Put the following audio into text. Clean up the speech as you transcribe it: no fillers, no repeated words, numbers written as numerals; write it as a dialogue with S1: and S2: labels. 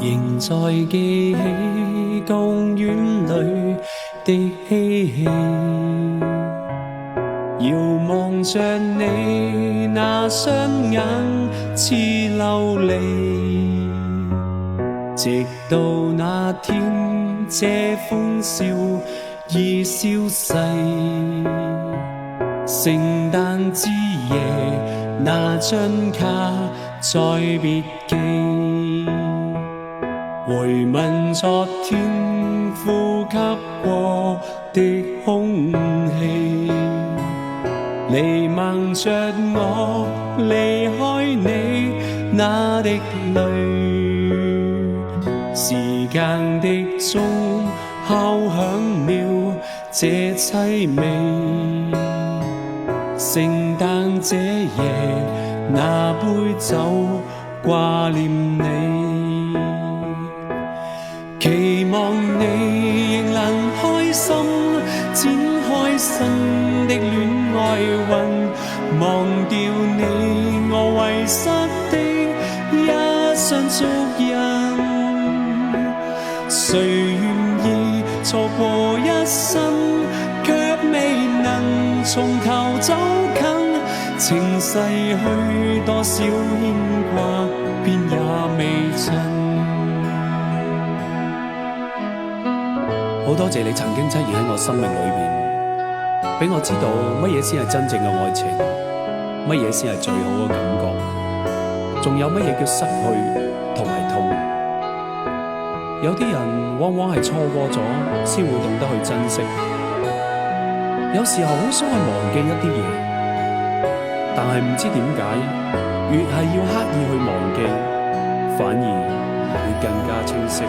S1: 仍在記起公園裏的嬉戲，遙望着你那雙眼似琉璃，直到那天這歡笑已消逝。聖誕之夜那張卡再別寄，回問昨天呼吸過的空氣，彌漫着我離開你那的淚。時間的鐘敲響了這淒美，聖誕這夜那杯酒掛念你，期望你仍能開心展開新的戀愛運，忘掉你我遺失的一雙足印。誰願意錯過一生，卻未能從頭走近，情逝去多少牽掛，便也未盡。好多謝你曾經出現喺我生命裏邊，俾我知道乜嘢先係真正嘅愛情，乜嘢先係最好嘅感覺，仲有乜嘢叫失去同埋痛。有啲人往往係錯過咗先會懂得去珍惜，有時候好想去忘記一啲嘢，但係唔知點解越係要刻意去忘記，反而會更加清晰。